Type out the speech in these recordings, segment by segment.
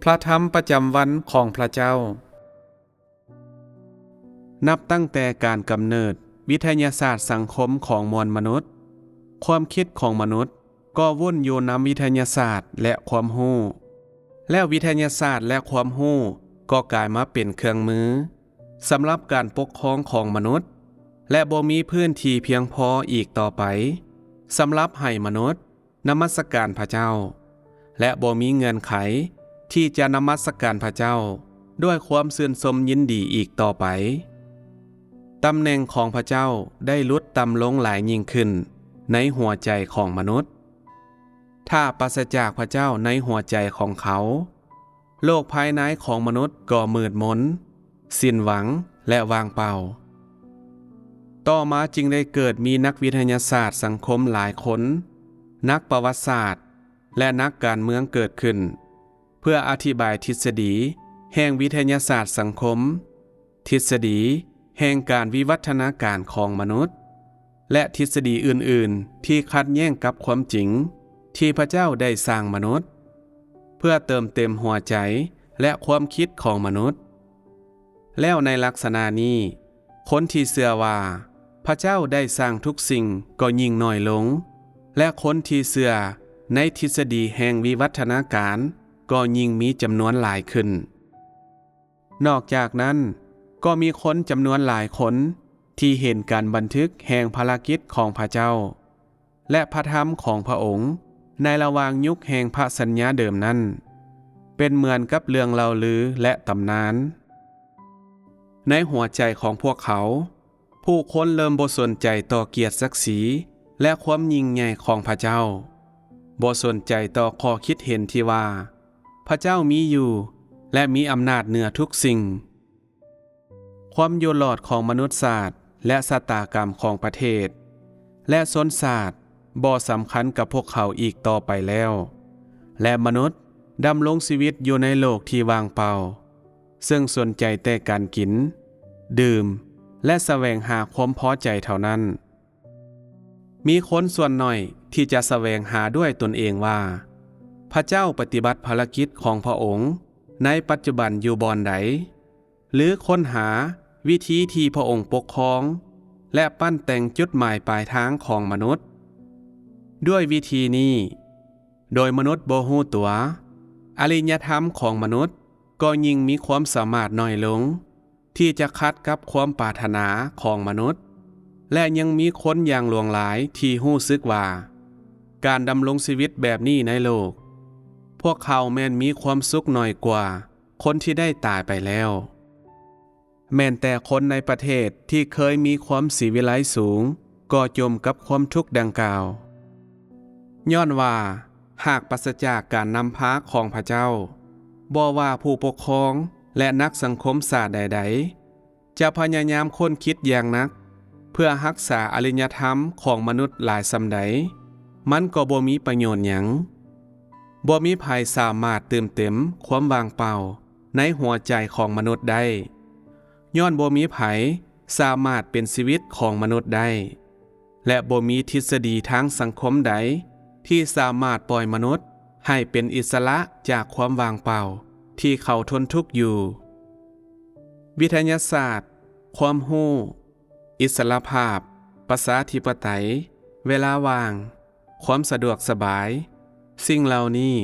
พระธรรมประจำวันของพระเจ้านับตั้งแต่การกำเนิดวิทยาศาสตร์สังคมของมวลมนุษย์ความคิดของมนุษย์ก็วุ่นอยู่นำวิทยาศาสตร์และความรู้แล้ววิทยาศาสตร์และความรู้ก็กลายมาเป็นเครื่องมือสำหรับการปกครองของมนุษย์และบ่มีพื้นที่เพียงพออีกต่อไปสำหรับให้มนุษย์นมัสการพระเจ้าและบ่มีเงื่อนไขที่จะนมัสการพระเจ้าด้วยความชื่นชมยินดีอีกต่อไปตำแหน่งของพระเจ้าได้ลดต่ำลงหลายยิ่งขึ้นในหัวใจของมนุษย์ถ้าปราศจากพระเจ้าในหัวใจของเขาโลกภายในของมนุษย์ก็มืดมนสิ้นหวังและว่างเปล่าต่อมาจึงได้เกิดมีนักวิทยาศาสตร์สังคมหลายคนนักประวัติศาสตร์และนักการเมืองเกิดขึ้นเพื่ออธิบายทฤษฎีแห่งวิทยาศาสตร์สังคมทฤษฎีแห่งการวิวัฒนาการของมนุษย์และทฤษฎีอื่นๆที่ขัดแย้งกับความจริงที่พระเจ้าได้สร้างมนุษย์เพื่อเติมเต็มหัวใจและความคิดของมนุษย์แล้วในลักษณะนี้คนที่เชื่อว่าพระเจ้าได้สร้างทุกสิ่งก็ยิ่งน้อยลงและคนที่เชื่อในทฤษฎีแห่งวิวัฒนาการก็ยิ่งมีจำนวนหลายขึ้นนอกจากนั้นก็มีคนจำนวนหลายคนที่เห็นการบันทึกแห่งภารกิจของพระเจ้าและพระธรรมของพระองค์ในระหว่างยุคแห่งพระสัญญาเดิมนั้นเป็นเหมือนกับเรื่องเล่าลือและตำนานในหัวใจของพวกเขาผู้คนเริ่มบ่สนใจต่อเกียรติศักดิ์ศรีและความยิ่งใหญ่ของพระเจ้าบ่สนใจต่อข้อคิดเห็นที่ว่าพระเจ้ามีอยู่และมีอำนาจเหนือทุกสิ่งความอยู่รอดของมนุษยศาสตร์และชะตากรรมของประเทศและชนชาติบ่สำคัญกับพวกเขาอีกต่อไปแล้วและมนุษย์ดำรงชีวิตอยู่ในโลกที่ว่างเปล่าซึ่งสนใจแต่การกินดื่มและแสวงหาความพอใจเท่านั้นมีคนส่วนน้อยที่จะแสวงหาด้วยตนเองว่าพระเจ้าปฏิบัติภารกิจของพระองค์ในปัจจุบันอยู่บ่อนใดหรือค้นหาวิธีที่พระองค์ปกครองและปั้นแต่งจุดหมายปลายทางของมนุษย์ด้วยวิธีนี้โดยมนุษย์บ่ฮู้ตัวอริยธรรมของมนุษย์ก็ยิ่งมีความสามารถน้อยลงที่จะขัดกับความปรารถนาของมนุษย์และยังมีคนอย่างหลวงหลายที่รู้สึกว่าการดำรงชีวิตแบบนี้ในโลกพวกเขาแม้นมีความสุขน้อยกว่าคนที่ได้ตายไปแล้วแม้นแต่คนในประเทศที่เคยมีความศิวิไลซ์สูงก็จมกับความทุกข์ดังกล่าวย้อนว่าหากปราศจากการนำพาของพระเจ้าบ่ว่าผู้ปกครองและนักสังคมศาสตร์ใดๆจะพยายามค้นคิดอย่างนักเพื่อรักษาอริยธรรมของมนุษย์หลายสำใดมันก็บ่มีประโยชน์หยังบ่มีภัยสามารถเติมเต็มความว่างเปล่าในหัวใจของมนุษย์ได้ย้อนบ่มีภัยสามารถเป็นชีวิตของมนุษย์ได้และบ่มีทฤษฎีทางสังคมใดที่สามารถปล่อยมนุษย์ให้เป็นอิสระจากความว่างเปล่าที่เขาทนทุกข์อยู่วิทยาศาสตร์ความรู้อิสรภาพประชาธิปไตยเวลาว่างความสะดวกสบายสิ่งเหล่านี้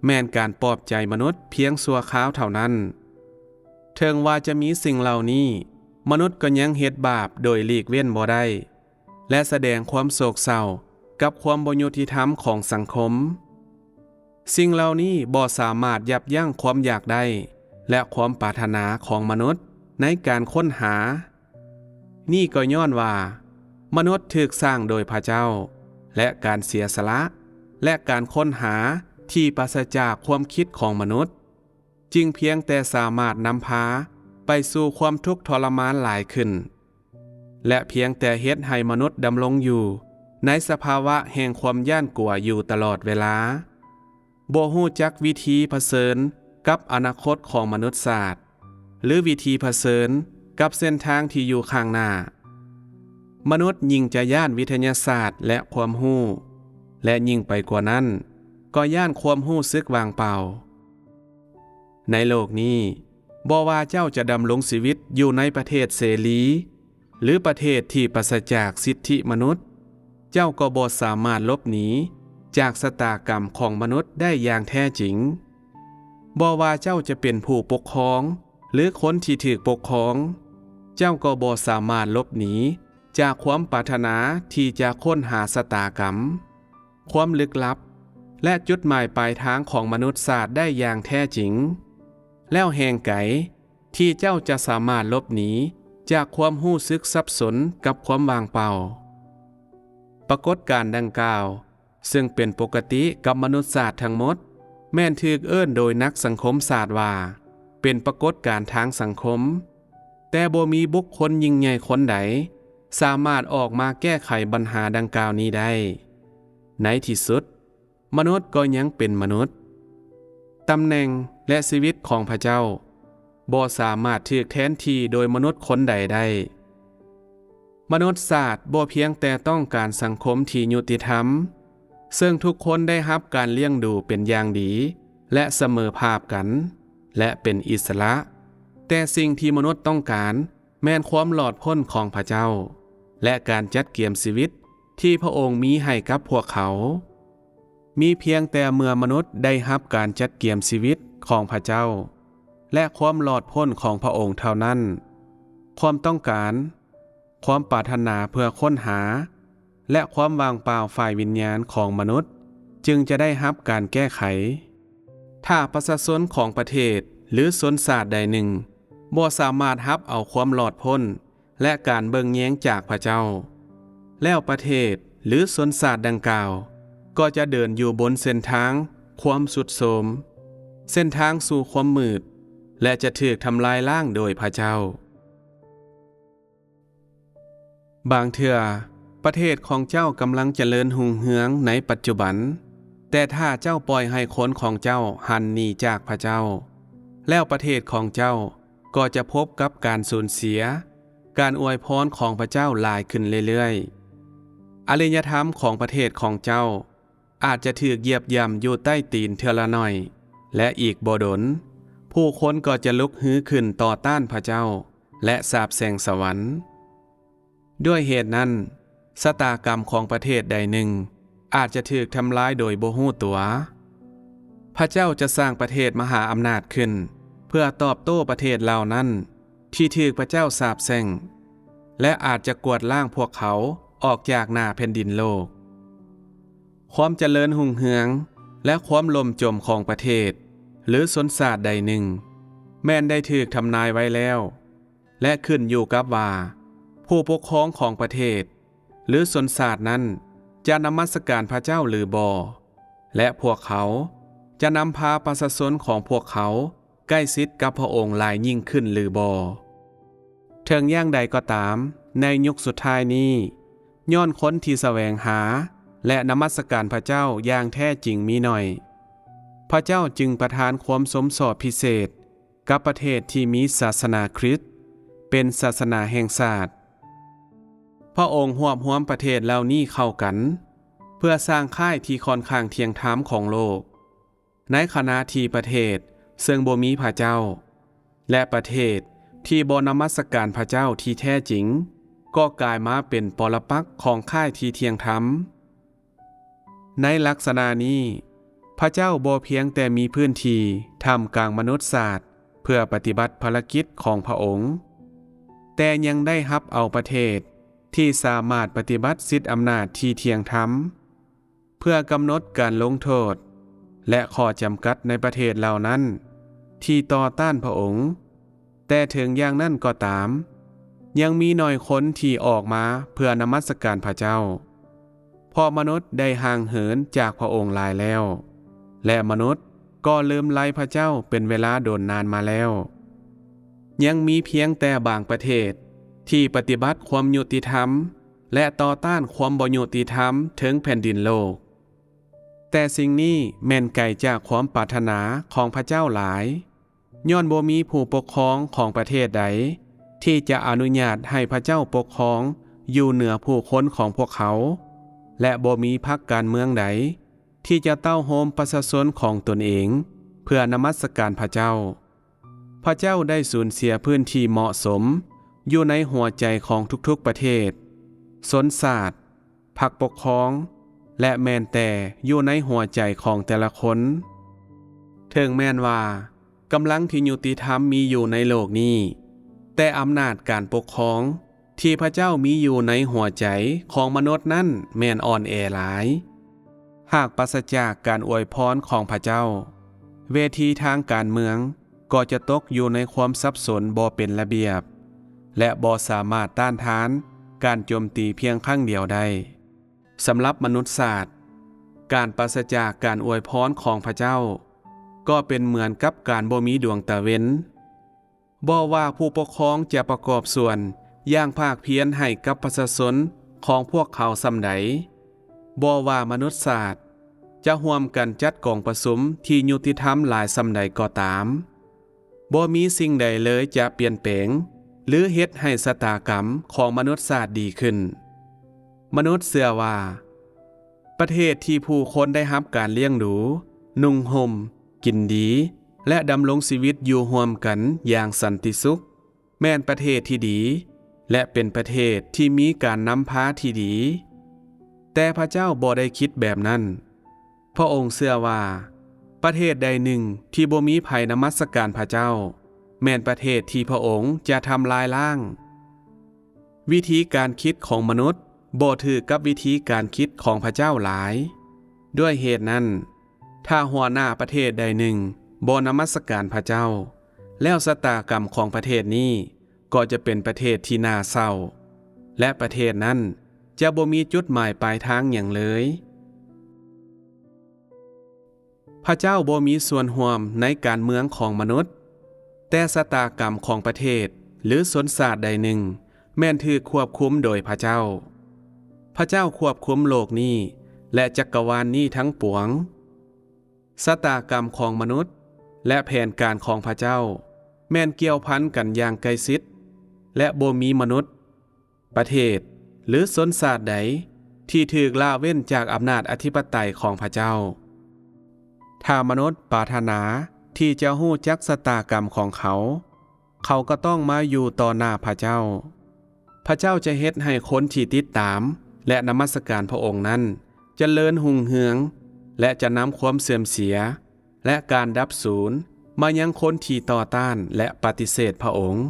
แม่นการปลอบใจมนุษย์เพียงชั่วคราวเท่านั้นถึงว่าจะมีสิ่งเหล่านี้มนุษย์ก็ยังเฮ็ดบาปโดยหลีกเว้นบ่ได้และแสดงความโศกเศร้ากับความบ่ยุติธรรมของสังคมสิ่งเหล่านี้บ่สามารถยับยั้งความอยากได้และความปรารถนาของมนุษย์ในการค้นหานี่ก็ย้อนว่ามนุษย์ถูกสร้างโดยพระเจ้าและการเสียสละและการค้นหาที่ปราศจากความคิดของมนุษย์จึงเพียงแต่สามารถนำพาไปสู่ความทุกข์ทรมานหลายขึ้นและเพียงแต่เฮ็ดให้มนุษย์ดำรงอยู่ในสภาวะแห่งความย่านกลัวอยู่ตลอดเวลาบ่ฮู้จักวิธีเผชิญกับอนาคตของมนุษยศาสตร์หรือวิธีเผชิญกับเส้นทางที่อยู่ข้างหน้ามนุษย์ยิ่งจะย่านวิทยาศาสตร์และความรู้และยิ่งไปกว่านั้นก็ย่านความรู้สึกว่างเปล่า ในโลกนี้บ่ว่าเจ้าจะดำรงชีวิตอยู่ในประเทศเสรีหรือประเทศที่ปราศจากสิทธิมนุษย์เจ้าก็บ่สามารถหลบหนีจากชะตากรรมของมนุษย์ได้อย่างแท้จริงบ่ว่าเจ้าจะเป็นผู้ปกครองหรือคนที่ถูกปกครองเจ้าก็บ่สามารถหลบหนีจากความปรารถนาที่จะค้นหาชะตากรรมความลึกลับและจุดหมายปลายทางของมนุษยชาติได้อย่างแท้จริงแล้วแห่งไกที่เจ้าจะสามารถหลบหนีจากความรู้สึกสับสนกับความว่างเปล่าปรากฏการณ์ดังกล่าวซึ่งเป็นปกติกับมนุษยชาติทั้งหมดแม่นถูกเอิ้นโดยนักสังคมศาสตร์ว่าเป็นปรากฏการณ์ทางสังคมแต่บ่มีบุคคลยิ่งใหญ่คนใดสามารถออกมาแก้ไขปัญหาดังกล่าวนี้ได้ในที่สุดมนุษย์ก็ยังเป็นมนุษย์ตำแหน่งและชีวิตของพระเจ้าบ่สามารถถูกแทนที่โดยมนุษย์คนใดได้มนุษยชาติบ่เพียงแต่ต้องการสังคมที่ยุติธรรมซึ่งทุกคนได้รับการเลี้ยงดูเป็นอย่างดีและเสมอภาคกันและเป็นอิสระแต่สิ่งที่มนุษย์ต้องการแม่นความหลอดพ้นของพระเจ้าและการจัดเกียมชีวิตที่พระองค์มีให้กับพวกเขามีเพียงแต่เมื่อมนุษย์ได้รับการจัดเกียมชีวิตของพระเจ้าและความหลอดพ้นของพระองค์เท่านั้นความต้องการความปรารถนาเพื่อค้นหาและความว่างเปล่าฝ่ายวิญญาณของมนุษย์จึงจะได้รับการแก้ไขถ้าประชาชนของประเทศหรือชนชาติใดหนึ่งบ่สามารถรับเอาความหลอดพ้นและการเบิ่งแย้งจากพระเจ้าแล้วประเทศหรือชนชาติดังกล่าวก็จะเดินอยู่บนเส้นทางความสุดโทรมเส้นทางสู่ความมืดและจะถูกทำลายล้างโดยพระเจ้าบางเทื่อประเทศของเจ้ากำลังเจริญรุ่งเรืองในปัจจุบันแต่ถ้าเจ้าปล่อยให้คนของเจ้าหันหนีจากพระเจ้าแล้วประเทศของเจ้าก็จะพบกับการสูญเสียการอวยพรของพระเจ้าหลายขึ้นเรื่อยๆอารยธรรมของประเทศของเจ้าอาจจะถูกเหยียบย่ำอยู่ใต้ตีนเทื่อละหน่อยและอีกบ่ดนผู้คนก็จะลุกฮือขึ้นต่อต้านพระเจ้าและสาปแช่งสวรรค์ด้วยเหตุนั้นชะตากรรมของประเทศใดหนึ่งอาจจะถูกทำลายโดยบ่ฮู้ตัวพระเจ้าจะสร้างประเทศมหาอำนาจขึ้นเพื่อตอบโต้ประเทศเหล่านั้นที่ถูกพระเจ้าสาปแช่งและอาจจะกวาดล้างพวกเขาออกจากหน้าแผ่นดินโลกความเจริญรุ่งเรืองและความล่มจมของประเทศหรือชนชาติใดหนึ่งแม้นได้ถูกทำนายไว้แล้วและขึ้นอยู่กับว่าผู้ปกครองของประเทศหรือชนชาตินั้นจะนมัสการพระเจ้าหรือบ่และพวกเขาจะนำพาประชาชนของพวกเขาใกล้ชิดกับพระองค์หลายยิ่งขึ้นหรือบ่ถึงอย่างใดก็ตามในยุคสุดท้ายนี้ย้อนคนที่แสวงหาและนมัสการพระเจ้าอย่างแท้จริงมีหน่อยพระเจ้าจึงประทานความสมสอบพิเศษกับประเทศที่มีศาสนาคริสต์เป็นศาสนาแห่งชาติพระองค์รวบรวมประเทศเหล่านี้เข้ากันเพื่อสร้างค่ายที่ค่อนข้างเที่ยงธรรมของโลกในขณะที่ประเทศซึ่งบ่มีพระเจ้าและประเทศที่บ่นมัสการพระเจ้าที่แท้จริงก็กลายมาเป็นปรปักษ์ของค่ายที่เที่ยงธรรมในลักษณะนี้พระเจ้าบ่เพียงแต่มีพื้นที่ท่ามกลางมนุษยชาติเพื่อปฏิบัติภารกิจของพระองค์แต่ยังได้รับเอาประเทศที่สามารถปฏิบัติสิทธิอำนาจที่เที่ยงธรรมเพื่อกำหนดการลงโทษและข้อจำกัดในประเทศเหล่านั้นที่ต่อต้านพระองค์แต่ถึงอย่างนั้นก็ตามยังมีน้อยคนที่ออกมาเพื่อนมัสการพระเจ้าเพราะมนุษย์ได้ห่างเหินจากพระองค์หลายแล้วและมนุษย์ก็ลืมไล่พระเจ้าเป็นเวลาโดนนานมาแล้วยังมีเพียงแต่บางประเทศที่ปฏิบัติความยุติธรรมและต่อต้านความบ่ยุติธรรมถึงแผ่นดินโลกแต่สิ่งนี้แม่นไกลจากความปรารถนาของพระเจ้าหลายย้อนบ่มีผู้ปกครองของประเทศใดที่จะอนุญาตให้พระเจ้าปกครองอยู่เหนือผู้คนของพวกเขาและบ่มีพรรคการเมืองใดที่จะเต้าโฮมประชาชนของตนเอง เพื่อนมัสการพระเจ้าพระเจ้าได้สูญเสียพื้นที่เหมาะสมอยู่ในหัวใจของทุกๆประเทศสนศาสตร์พรรคปกครองและแม่นแต่อยู่ในหัวใจของแต่ละคนถึงแม้นว่ากำลังที่ยุติธรรมมีอยู่ในโลกนี้แต่อำนาจการปกครองที่พระเจ้ามีอยู่ในหัวใจของมนุษย์นั้นแม่นอ่อนแอหลายหากปราศจากการอวยพรของพระเจ้าเวทีทางการเมืองก็จะตกอยู่ในความสับสนบ่เป็นระเบียบและบ่สามารถต้านทานการโจมตีเพียงครั้งเดียวได้สำหรับมนุษยศาสตร์การปราศจากการอวยพรของพระเจ้าก็เป็นเหมือนกับการบ่มีดวงตะเว้นบ่ว่าผู้ปกครองจะประกอบส่วนอย่างภาคเพียรให้กับประชาชนของพวกเขาส่ำใดบ่ว่ามนุษยศาสตร์จะร่วมกันจัดกองประชุมที่ยุติธรรมหลายส่ำใดก็ตามบ่มีสิ่งใดเลยจะเปลี่ยนแปลงหรือเฮ็ดให้ชะตากรรมของมนุษยศาสตร์ดีขึ้นมนุษย์เชื่อว่าประเทศที่ผู้คนได้รับการเลี้ยงดูนุ่งห่มกินดีและดำรงชีวิตอยู่ร่วมกันอย่างสันติสุขแม่นประเทศที่ดีและเป็นประเทศที่มีการนำพาที่ดีแต่พระเจ้าบ่ได้คิดแบบนั้นพระองค์เชื่อว่าประเทศใดหนึ่งที่บ่มีภัยนมัสการพระเจ้าแม่นประเทศที่พระองค์จะทำลายล้างวิธีการคิดของมนุษย์บ่ถือกับวิธีการคิดของพระเจ้าหลายด้วยเหตุนั้นถ้าหัวหน้าประเทศใดหนึ่งบ่นมัสการพระเจ้าแล้วชะตากรรมของประเทศนี้ก็จะเป็นประเทศที่น่าเศร้าและประเทศนั้นจะบ่มีจุดหมายปลายทางอย่างเลยพระเจ้าบ่มีส่วนร่วมในการเมืองของมนุษย์แต่ชะตากรรมของประเทศหรือชนชาติใดหนึ่งแม่นถูกควบคุมโดยพระเจ้าพระเจ้าควบคุมโลกนี้และจักรวาลนี้ทั้งปวงชะตากรรมของมนุษย์และแผนการของพระเจ้าแม่นเกี่ยวพันกันอย่างใกล้ชิดและบ่มีมนุษย์ประเทศหรือชนชาติใดที่ถูกละเว้นจากอำนาจอธิปไตยของพระเจ้าถ้ามนุษย์ปรารถนาที่จะฮู้จักชะตากรรมของเขาเขาก็ต้องมาอยู่ต่อหน้าพระเจ้าพระเจ้าจะเฮ็ดให้คนที่ติดตามและนมัสการพระองค์นั้นเจริญรุ่งเรืองและจะนำความเสื่อมเสียและการดับสูญมายังคนที่ต่อต้านและปฏิเสธพระองค์